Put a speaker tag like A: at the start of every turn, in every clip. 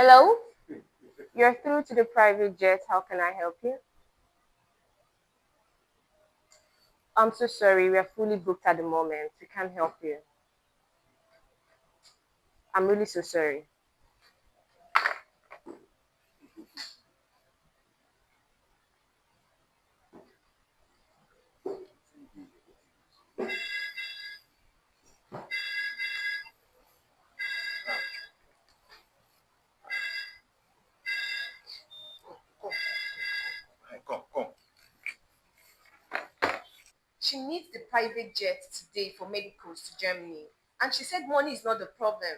A: Hello? You're through to the private jet. How can I help you? I'm so sorry. We are fully booked at the moment. We can't help you. I'm really so sorry.
B: Come.
A: She needs the private jet today for medicals to Germany. And she said money is not the problem.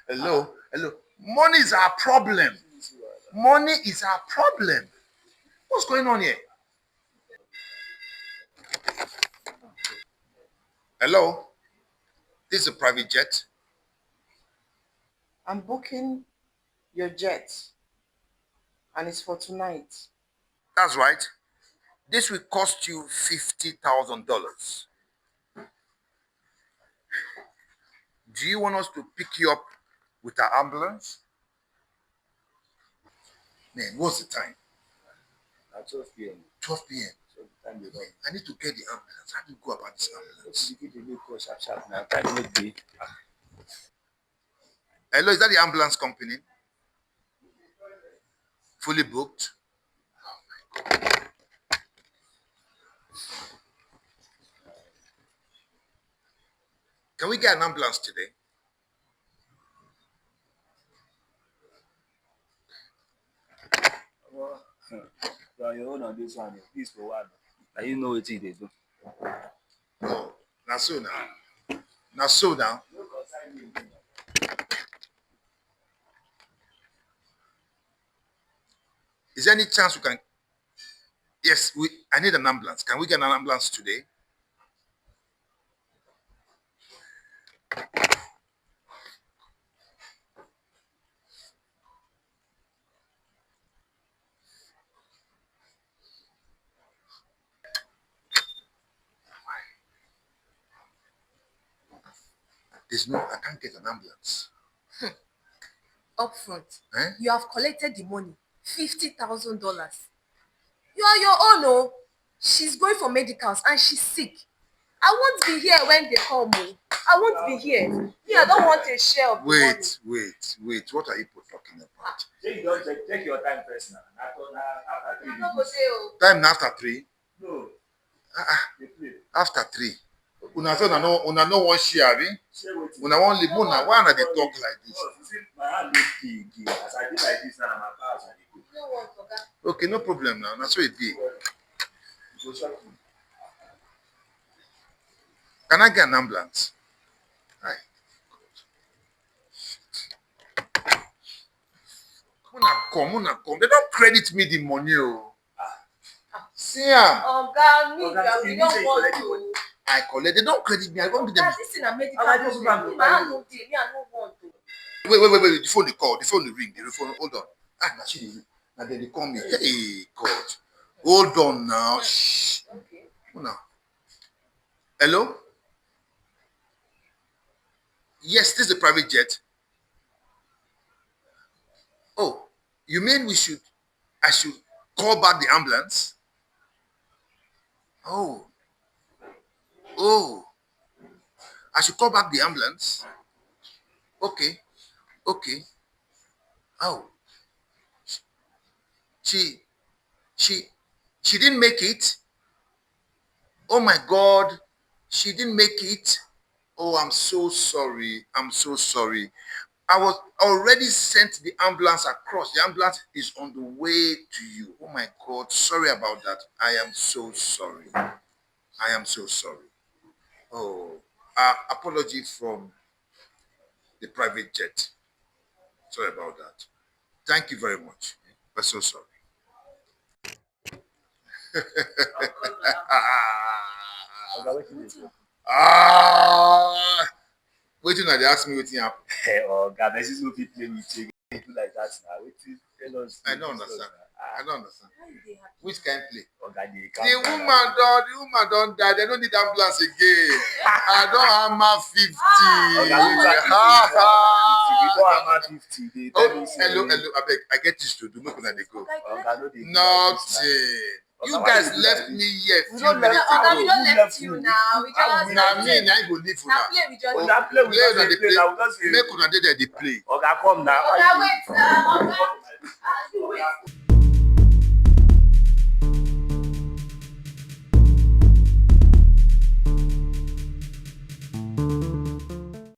B: Hello. Money is our problem. Money is our problem. What's going on here? Hello. This is a private jet.
C: I'm booking your jet, and it's for tonight.
B: That's right. This will cost you $50,000. Do you want us to pick you up with our ambulance? Man, what's the time?
D: At 12 p.m.
B: 12 p.m.
D: So the time you don't.
B: I need to get the ambulance. How do you go about this ambulance?
D: You give the new course sharp now. Time no dey.
B: Hello, is that the ambulance company? Fully booked? Can we get an ambulance today?
D: Well, your own on this one. This for one. Now you know what they do.
B: No. Now so now. Now so now. Is there any chance we can? Yes, I need an ambulance. Can we get an ambulance today? I can't get an ambulance.
A: Upfront.
B: Eh?
A: You have collected the money. $50,000. You are your own, oh. She's going for medicals and she's sick. I won't be here when they come. I won't be here. Me, I don't want a share of the money.
B: Wait. What are you talking about?
D: Take your time first now. After
A: I'm not going to say, oh.
B: Time after 3?
D: No. They play.
B: After 3. Una say una no wan share, abi? Una wan leave. Why una dey talk like this?
D: You see, my hand no dey. As I did like this now, my powers are dey go.
A: No one forgot.
B: Okay, no problem now. Na so it be.
D: Go shock me.
B: Can I get an ambulance? Hi. Una come. They don't credit me the money, oh. See am.
A: Oga, me,
D: Oga,
A: we
D: you
A: don't
D: say you
A: want
D: collect the money.
A: to.
B: I collect. They don't credit me. I don't give them.
A: This is a medical
D: Oga, this
A: problem.
D: one
A: Me,
D: go
A: my
D: carry
A: hand
D: you.
A: no dey. Me, I no want to.
B: Wait. The phone dey call. The phone dey ring. The phone. Hold on. Na she dey ring. Na then they call me. Hey, God. Hold on now. Shh.
A: Okay.
B: Una. Hello? Yes, this is a private jet. Oh, you mean I should call back the ambulance? Oh, I should call back the ambulance? Okay. Oh, she didn't make it? Oh my God, she didn't make it? Oh, I'm so sorry. I was already sent the ambulance across. The ambulance is on the way to you. Oh my God, sorry about that. I am so sorry. Oh, apology from the private jet. Sorry about that. Thank you very much. We're so sorry.
D: Oga, wetin dey do?
B: Waiting, they ask me wetin happen.
D: Oga, person no fit play with you. You do like that now. Wetin tell us?
B: I don't understand.
A: How you dey happy?
B: Which kind play?
D: Oga, dey
B: The woman don't die. They don't need ambulance again. I don't hammer 50.
D: Oga,
A: Oga,
D: wetin
B: Ha ha.
D: Before I'm at 50, they tell
B: Oh,
D: me say,
B: hello. I beg. I get this to do. Make una dey go.
D: Oga, no dey do like this
B: Nothing.
D: now.
B: You
D: Oga, why
B: guys
D: you do
B: left
D: like
B: me
D: this?
B: here
D: We
B: few
D: don't left
B: minutes
D: you.
A: Oga, we
B: ago.
A: don't
D: Who
A: left
D: left
A: you
D: you?
A: now. We just
B: Na me, na I go leave
A: now
B: una.
A: play. We just
D: Una play, we
B: Play
D: just
B: una
D: dey
B: dey
D: play
B: play.
D: now. We just say,
B: Make una dey there dey play.
D: Oga, come now.
A: Oga, wait now. Oga.